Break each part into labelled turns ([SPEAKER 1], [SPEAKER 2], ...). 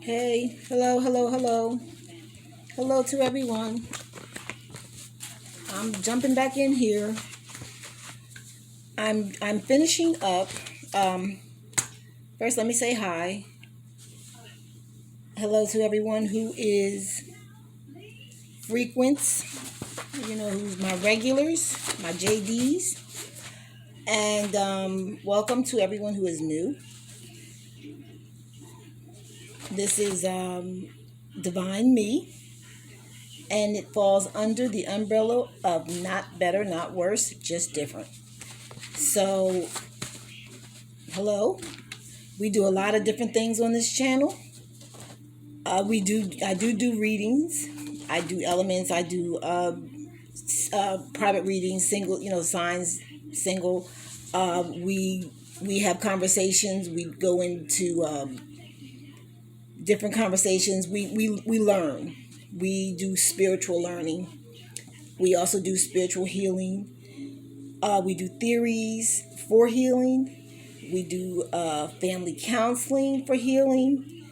[SPEAKER 1] Hey, hello, hello, hello. Hello to everyone. I'm jumping back in here. I'm finishing up. Um, First, let me say hi. Hello to everyone who is frequents, who's my regulars, my JDs. And welcome to everyone who is new. This is Divine Me, and it falls under the umbrella of not better, not worse, just different. So, hello. We do a lot of different things on this channel. I do readings. I do elements. I do private readings, single, signs, single. We have conversations. We go into different conversations. We learn. We do spiritual learning. We also do spiritual healing. We do theories for healing. We do family counseling for healing,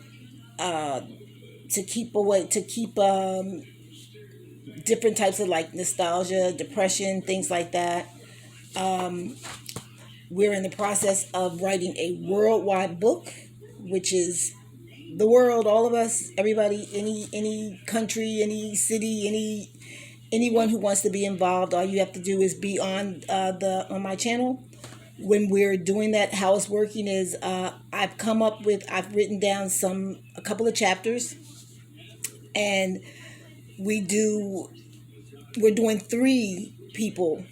[SPEAKER 1] to keep different types of like nostalgia, depression, things like that. We're in the process of writing a worldwide book, which is the world, all of us, everybody, any country, any city, anyone who wants to be involved. All you have to do is be on my channel. When we're doing that, how it's working is I've written down a couple of chapters, and we're doing three people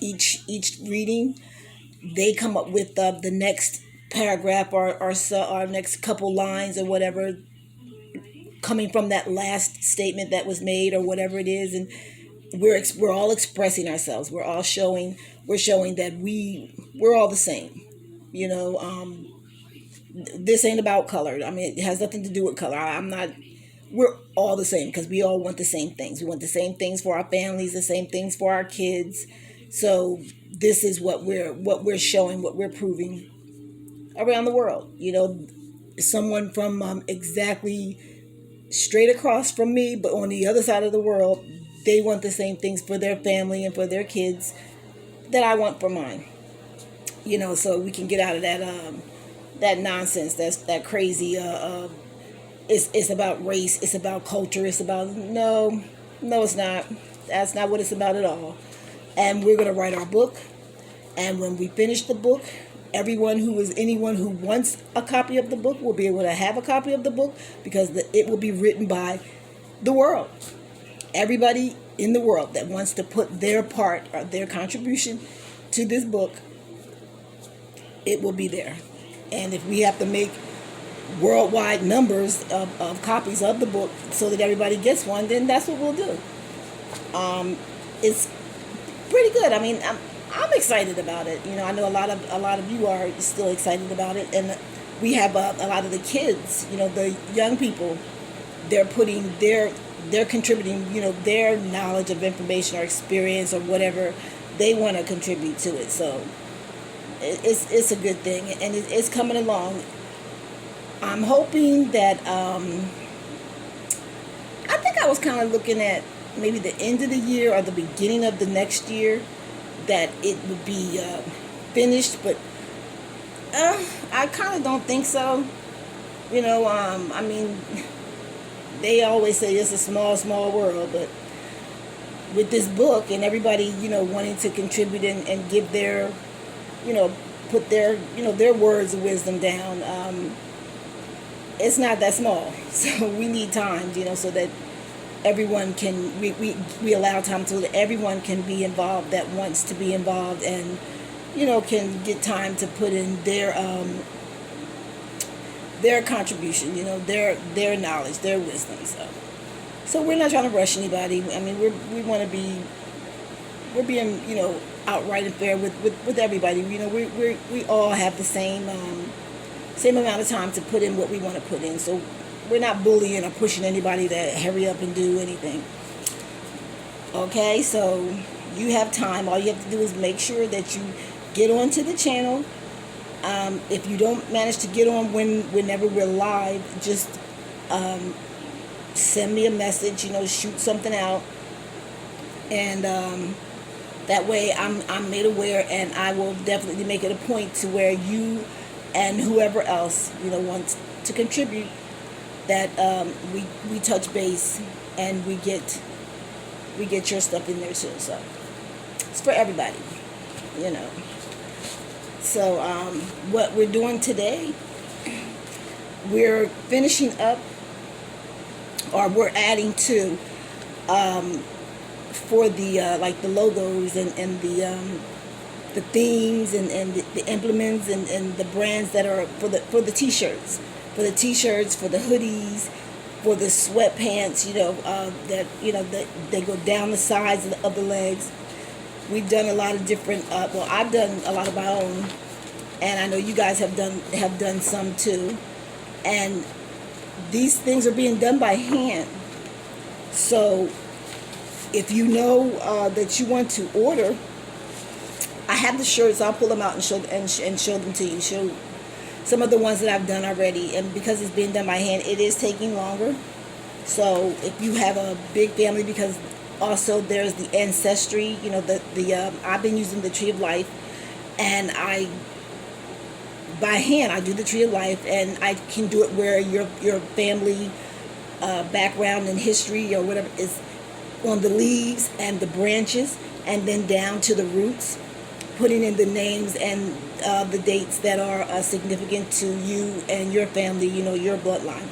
[SPEAKER 1] each reading. They come up with the next paragraph or next couple lines or whatever, coming from that last statement that was made or whatever it is, and we're all expressing ourselves. We're showing that we're all the same. This ain't about color. I mean, it has nothing to do with color. I'm not. We're all the same because we all want the same things. We want the same things for our families, the same things for our kids. So this is what we're showing, what we're proving around the world. Someone from exactly straight across from me, but on the other side of the world, they want the same things for their family and for their kids that I want for mine. So we can get out of that nonsense. That's that crazy. It's about race. It's about culture. It's about no, it's not. That's not what it's about at all. And we're gonna write our book. And when we finish the book, anyone who wants a copy of the book will be able to have a copy of the book, because it will be written by the world. Everybody in the world that wants to put their part or their contribution to this book, it will be there. And if we have to make worldwide numbers of copies of the book so that everybody gets one, then that's what we'll do. It's pretty good. I mean, I'm excited about it. I know a lot of you are still excited about it, and we have a lot of the kids. The young people. They're contributing. Their knowledge of information or experience or whatever they want to contribute to it. So it's a good thing, and it's coming along. I'm hoping that I think I was kind of looking at maybe the end of the year or the beginning of the next year that it would be finished, but I kind of don't think so. I mean, they always say it's a small world, but with this book and everybody, wanting to contribute and give their, put their, their words of wisdom down, it's not that small. So we need time, so that everyone can, we allow time so that everyone can be involved that wants to be involved, and can get time to put in their contribution, their knowledge, their wisdom. So we're not trying to rush anybody. I mean, we're being outright and fair with everybody. We all have the same amount of time to put in what we want to put in. So we're not bullying or pushing anybody to hurry up and do anything. Okay, so you have time. All you have to do is make sure that you get onto the channel. If you don't manage to get on whenever we're live, just send me a message, shoot something out, and that way I'm made aware, and I will definitely make it a point to where you and whoever else wants to contribute, that we touch base, and we get your stuff in there too. So it's for everybody, you know. So what we're doing today, we're finishing up, or we're adding to, for the like the logos, and the themes, and the implements, and the brands that are for the t-shirts, for the hoodies, for the sweatpants, that they go down the sides of the legs. We've done a lot of different, well, I've done a lot of my own, and I know you guys have done some too. And these things are being done by hand. So if you know that you want to order, I have the shirts. I'll pull them out and show them to you. Show some of the ones that I've done already, and because it's being done by hand, it is taking longer. So if you have a big family, because also there's the ancestry, I've been using the Tree of Life, and by hand I do the Tree of Life, and I can do it where your family background and history or whatever is on the leaves and the branches, and then down to the roots, putting in the names and the dates that are significant to you and your family, your bloodline.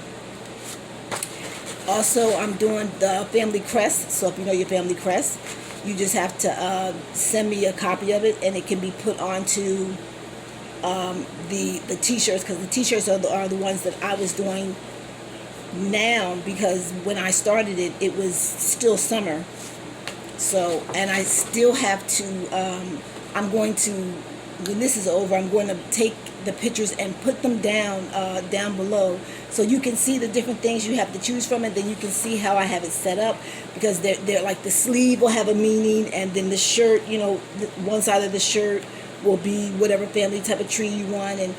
[SPEAKER 1] Also, I'm doing the family crest. So if you know your family crest, you just have to send me a copy of it, and it can be put onto the t-shirts, because the t-shirts are the ones that I was doing now, because when I started it was still summer. So, and I still have to, I'm going to, when this is over, I'm going to take the pictures and put them down below, so you can see the different things you have to choose from, and then you can see how I have it set up, because they're like, the sleeve will have a meaning, and then the shirt, one side of the shirt will be whatever family type of tree you want, and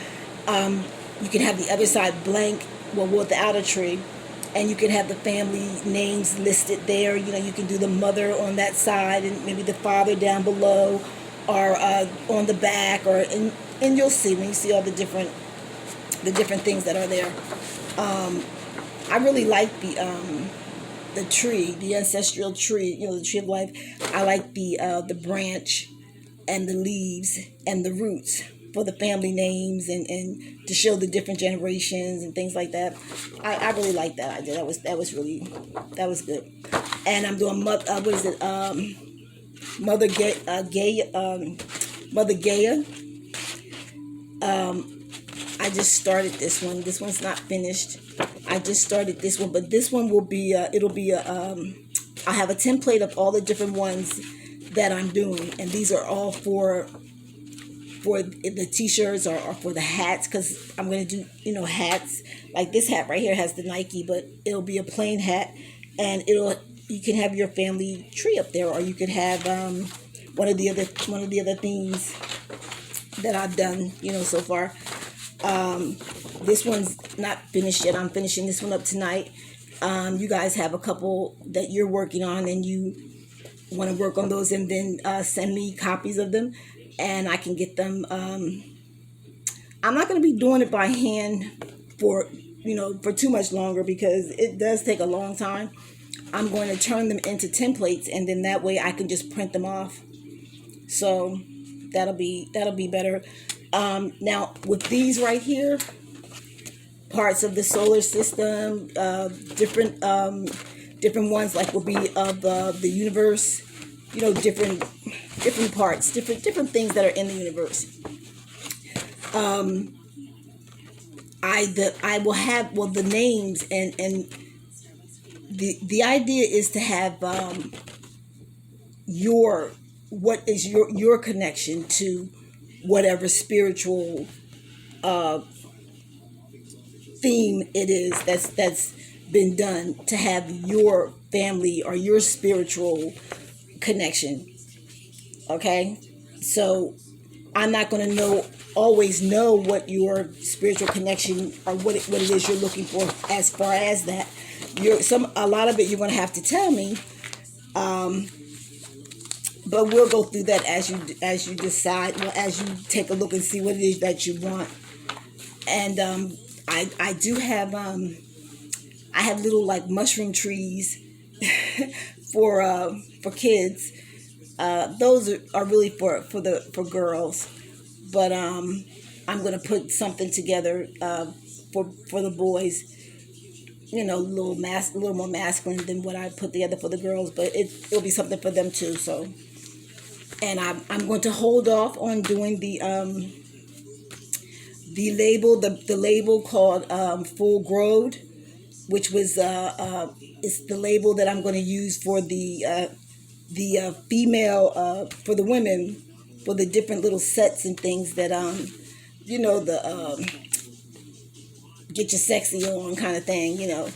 [SPEAKER 1] you can have the other side blank, well, without a tree, and you can have the family names listed there. You can do the mother on that side, and maybe the father down below, or on the back, or and you'll see when you see all the different things that are there. I really like the tree, the ancestral tree, the Tree of Life. I like the branch and the leaves and the roots for the family names, and to show the different generations and things like that. I really like that idea. That was good. And I'm doing Mother Gaia. I just started this one. This one's not finished. I just started this one, but this one will be I have a template of all the different ones that I'm doing, and these are all for the t-shirts, or for the hats, because I'm going to do hats. Like this hat right here has the Nike, but it'll be a plain hat, and you can have your family tree up there, or you could have one of the other themes that I've done so far. This one's not finished yet. I'm finishing this one up tonight. You guys have a couple that you're working on, and you want to work on those, and then send me copies of them, and I can get them. I'm not going to be doing it by hand for too much longer, because it does take a long time. I'm going to turn them into templates, and then that way I can just print them off. So that'll be better. Now with these right here, parts of the solar system, different ones, like will be of the universe, different parts, different things that are in the universe. I will have, well, the names, and the idea is to have what is your connection to whatever spiritual theme it is that's been done, to have your family or your spiritual connection. Okay, so I'm not going to know always know what your spiritual connection or what it is you're looking for as far as that. A lot of it you're going to have to tell me, but we'll go through that as you decide, well, as you take a look and see what it is that you want. And I do have I have little like mushroom trees for kids. Those are really for girls, but I'm gonna put something together for the boys. You know, a little more masculine than what I put together for the girls, but it'll be something for them too. So, and I'm going to hold off on doing the label called Full Growed, which was it's the label that I'm going to use for the female for the women, for the different little sets and things that you know, the get your sexy on kind of thing. You know,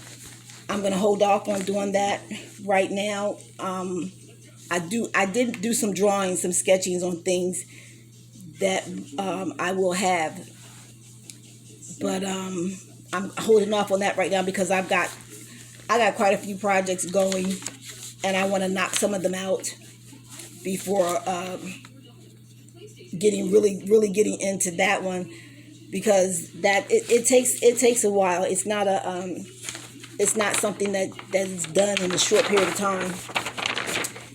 [SPEAKER 1] I'm going to hold off on doing that right now. I did do some drawings, some sketchings on things that I will have, but I'm holding off on that right now because I got quite a few projects going, and I want to knock some of them out before getting into that one, because that it takes a while. It's not something that is done in a short period of time.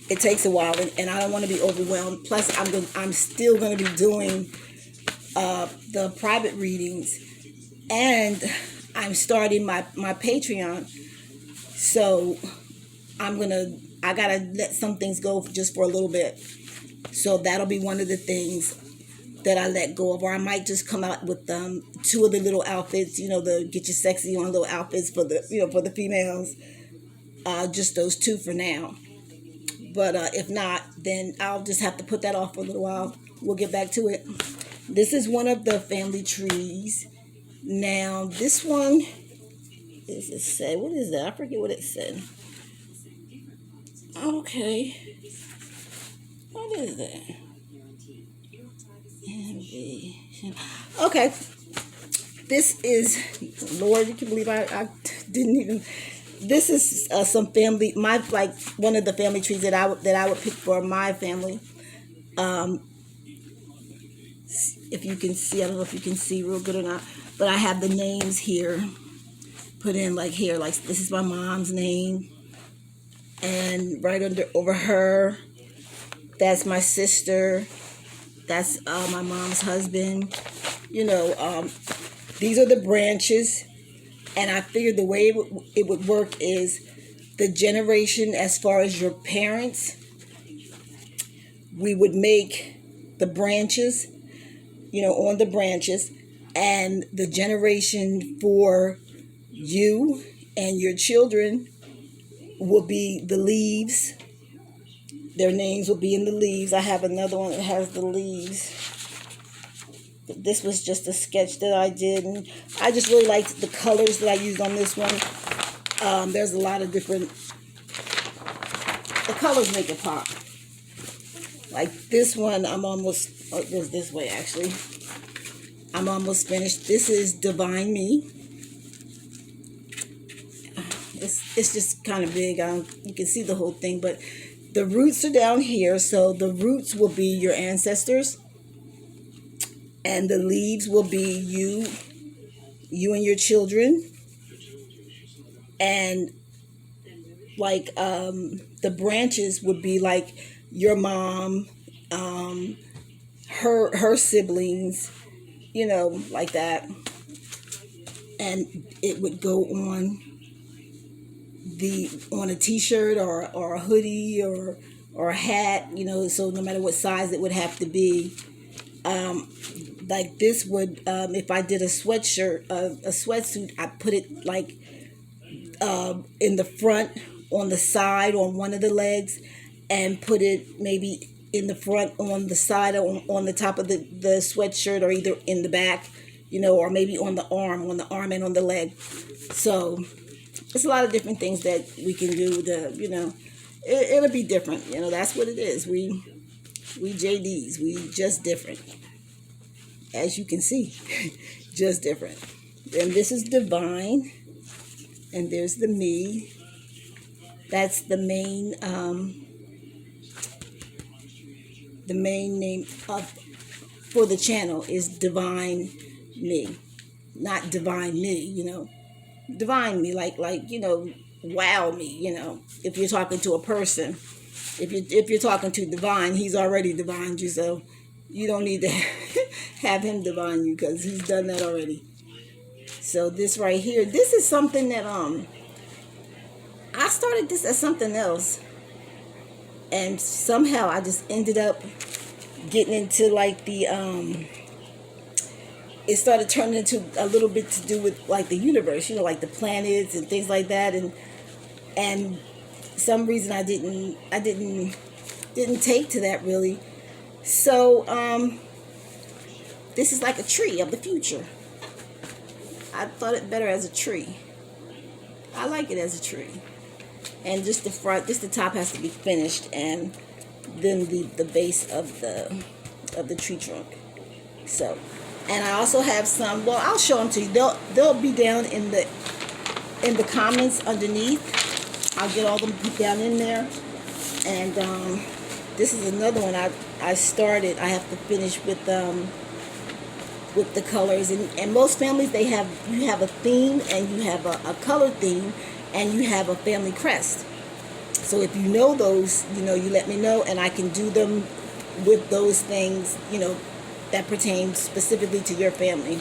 [SPEAKER 1] It takes a while, and I don't want to be overwhelmed. Plus, I'm still going to be doing the private readings, and I'm starting my Patreon. So I gotta let some things go just for a little bit. So that'll be one of the things that I let go of, or I might just come out with two of the little outfits, you know, the get your sexy on little outfits for the, you know, for the females. Just those two for now. But if not, then I'll just have to put that off for a little while. We'll get back to it. This is one of the family trees. Now this one, it said, what is that? I forget what it said. Okay. What is that? Okay. This is, Lord, you can believe I didn't even. This is some family, one of the family trees that I would pick for my family. If you can see, I don't know if you can see real good or not, but I have the names here put in like here, like this is my mom's name, and right over her, that's my sister, that's my mom's husband. You know, these are the branches, and I figured the way it would work is the generation as far as your parents, we would make the branches, you know, on the branches, and the generation for you and your children will be the leaves. Their names will be in the leaves. I have another one that has the leaves. But this was just a sketch that I did, and I just really liked the colors that I used on this one. There's a lot of different, the colors make it pop. Like this one, I'm almost, it goes this way actually. I'm almost finished. This is Divine Me. It's just kind of big. You can see the whole thing, but the roots are down here. So the roots will be your ancestors, and the leaves will be you and your children, and like the branches would be like your mom, her siblings, you know, like that, and it would go on a t-shirt or a hoodie or a hat, you know, so no matter what size it would have to be. Like this would, if I did a sweatshirt, a sweatsuit, I put it like in the front, on the side, on one of the legs, and put it maybe in the front, on the side, on the top of the sweatshirt, or either in the back, you know, or maybe on the arm and on the leg. So it's a lot of different things that we can do to, you know, it'll be different. You know, that's what it is. We JDs, we just different. as you can see, just different. And this is divine, and there's the me. That's the main name of for the channel is Divine Me, not Divine Me. Divine Me, like wow me. If you're talking to a person, if you're talking to divine, he's already divined you, so you don't need to have him divine you because he's done that already. So this right here, this is something that I started this as something else, and somehow I just ended up getting into like the it started turning into a little bit to do with like the universe, like the planets and things like that, and some reason I didn't take to that really. So this is like a tree of the future. I thought it better as a tree. I like it as a tree. And just the front, just the top has to be finished, and then the base of the tree trunk. So, and I also have some. Well, I'll show them to you. They'll be down in the comments underneath. I'll get all them down in there. And this is another one I started. I have to finish with the colors, and most families you have a theme, and you have a color theme, and you have a family crest. So if you know those, you let me know, and I can do them with those things, that pertain specifically to your family.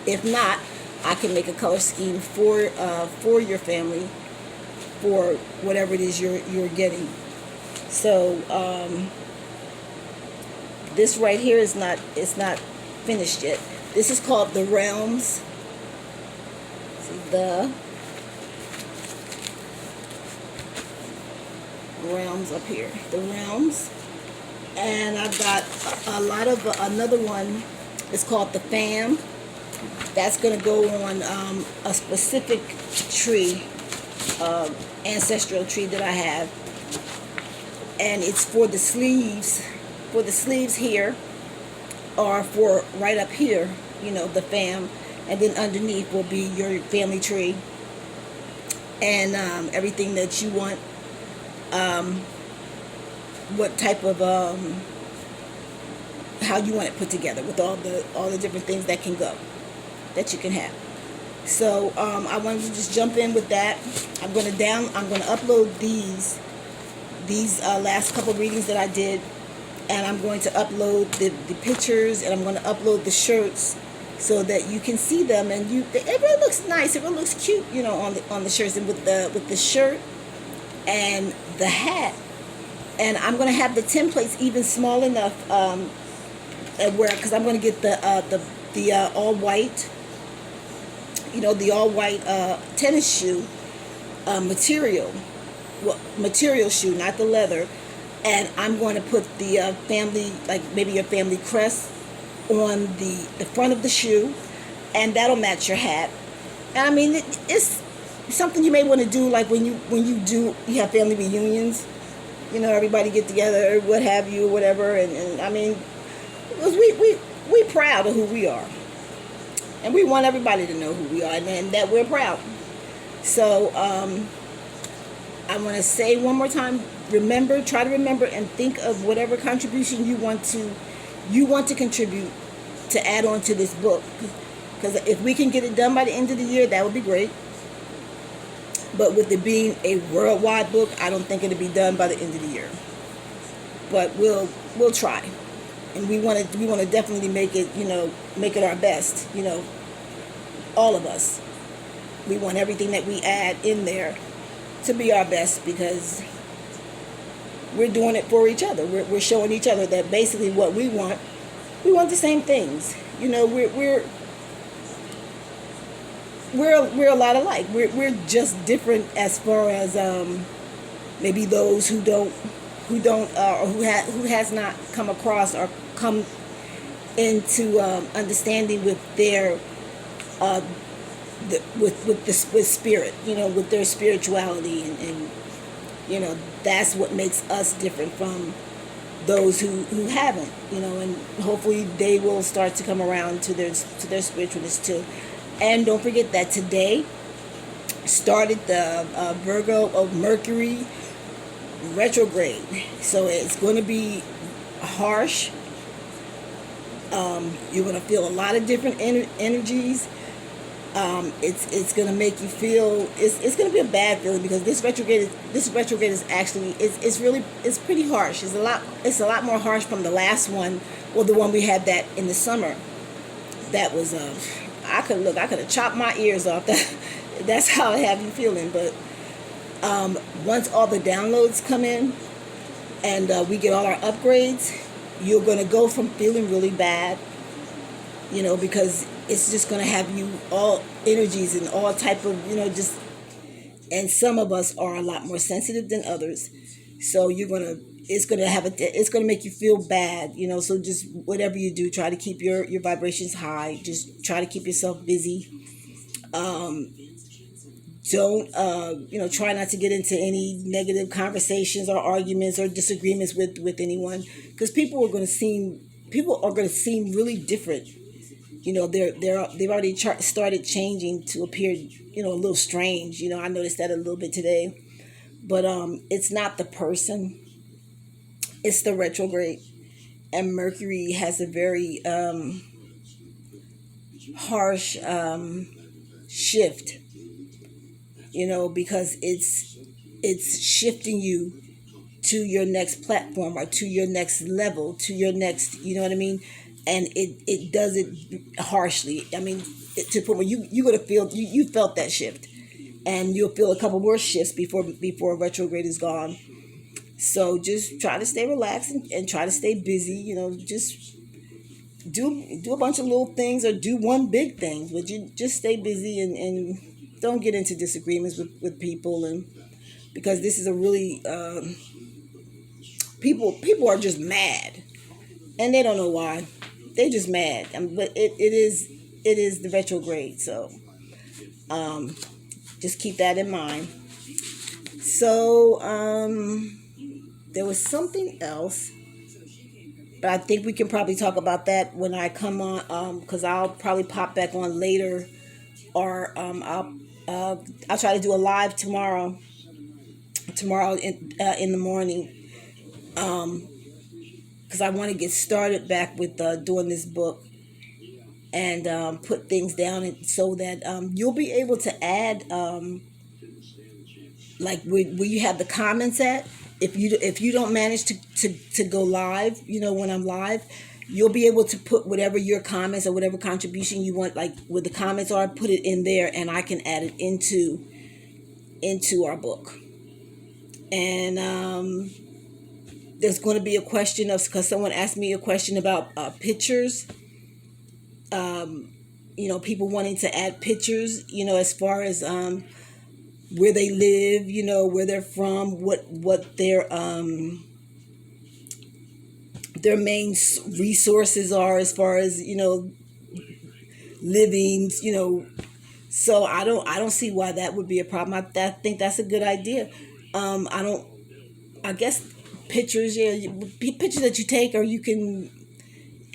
[SPEAKER 1] If not, I can make a color scheme for your family, for whatever it is you're getting. So this right here is not finished yet. This is called the realms. See, the realms up here, the realms. And I've got a lot of another one. It's called the fam. That's going to go on a specific tree, ancestral tree that I have, and it's for the sleeves. For the sleeves here, or for right up here, the fam, and then underneath will be your family tree, and everything that you want. What type of how you want it put together with all the different things that you can have. So I wanted to just jump in with that. I'm going to upload these last couple readings that I did, and I'm going to upload the pictures, and I'm going to upload the shirts so that you can see them, and it really looks nice. It really looks cute, on the shirts, and with the shirt and the hat. And I'm going to have the templates even small enough because I'm going to get the all white, the all white tennis shoe material shoe, not the leather. And I'm going to put the family, like maybe your family crest, on the front of the shoe, and that'll match your hat. And I mean, it's something you may want to do, like when you have family reunions. Everybody get together, or what have you, or whatever. And I mean, because we proud of who we are, and we want everybody to know who we are, and that we're proud. So I want to say one more time, try to remember and think of whatever contribution you want to contribute to add on to this book. Because if we can get it done by the end of the year, that would be great. But with it being a worldwide book, I don't think it'll be done by the end of the year. But we'll try, and we want to definitely make it our best. All of us, we want everything that we add in there to be our best, because we're doing it for each other. We're showing each other that basically what we want the same things. We're a lot alike. We're just different as far as maybe those who has not come across or come into understanding with their with spirit, with their spirituality, and that's what makes us different from those who haven't, and hopefully they will start to come around to their spiritualness too. And don't forget that today started the Virgo of Mercury retrograde, so it's going to be harsh. You're going to feel a lot of different energies. It's going to make you feel it's going to be a bad feeling, because this retrograde is actually it's pretty harsh. It's a lot more harsh from the last one, or the one we had that in the summer. That was I could have chopped my ears off. That's how I have you feeling. But once all the downloads come in, and we get all our upgrades, you're going to go from feeling really bad, because it's just going to have you all energies and all type of, just, and some of us are a lot more sensitive than others. So it's going to make you feel bad, so just whatever you do, try to keep your vibrations high. Just try to keep yourself busy. Don't try not to get into any negative conversations or arguments or disagreements with anyone, because people are going to seem really different. They've already started changing to appear a little strange. I noticed that a little bit today. But it's not the person, it's the retrograde. And Mercury has a very harsh shift, because it's shifting you to your next platform, or to your next level, to your next, you know what I mean? And it does it harshly. I mean, to the point where you're going to feel, you felt that shift, and you'll feel a couple more shifts before retrograde is gone. So just try to stay relaxed, and try to stay busy. Just do a bunch of little things, or do one big thing, but you just stay busy, and don't get into disagreements with people. And because this is a really people are just mad, and they don't know why. They're just mad. But it is the retrograde, so just keep that in mind. So there was something else, but I think we can probably talk about that when I come on, because I'll probably pop back on later, or I'll try to do a live tomorrow in the morning, because I want to get started back with doing this book, and put things down, and so that you'll be able to add, like where you have the comments at. If you don't manage to go live, when I'm live, you'll be able to put whatever your comments or whatever contribution you want, like where the comments are, put it in there, and I can add it into our book. And there's going to be a question of, because someone asked me a question about pictures. People wanting to add pictures, as far as where they live, where they're from, what their main resources are, as far as living, So I don't see why that would be a problem. I think that's a good idea. I guess pictures, pictures that you take, or you can,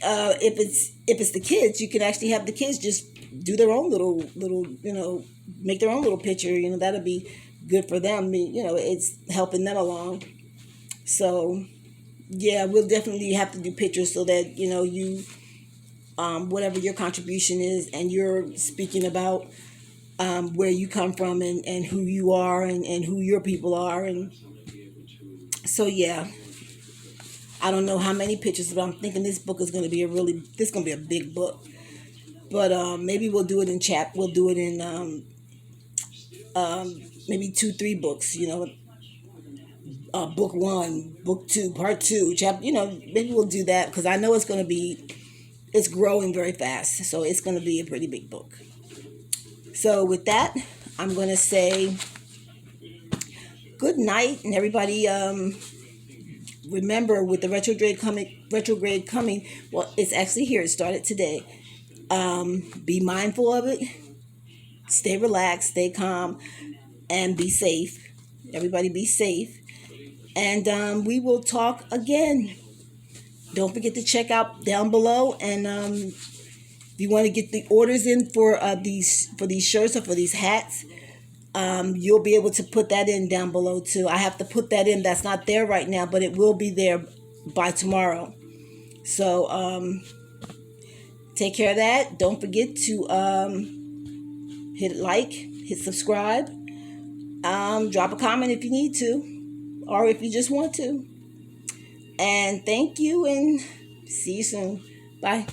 [SPEAKER 1] if it's the kids, you can actually have the kids just do their own little, make their own little picture. That'll be good for them. It's helping them along. So yeah, we'll definitely have to do pictures, so that you, whatever your contribution is, and you're speaking about where you come from, and who you are, and who your people are. And so yeah, I don't know how many pictures, but I'm thinking this book is going to be a big book. But maybe we'll do it in we'll do it in maybe 2-3 books, book 1, book 2, part 2, chapter, maybe we'll do that, because I know it's growing very fast, so it's going to be a pretty big book. So with that, I'm going to say good night, and everybody, remember, with the retrograde coming, well, it's actually here. It started today. Be mindful of it. Stay relaxed, stay calm, and be safe. Everybody be safe. And we will talk again. Don't forget to check out down below. And if you want to get the orders in for these shirts or for these hats, you'll be able to put that in down below too. I have to put that in. That's not there right now, but it will be there by tomorrow. So take care of that. Don't forget to hit like, hit subscribe, drop a comment if you need to, or if you just want to. And thank you, and see you soon. Bye.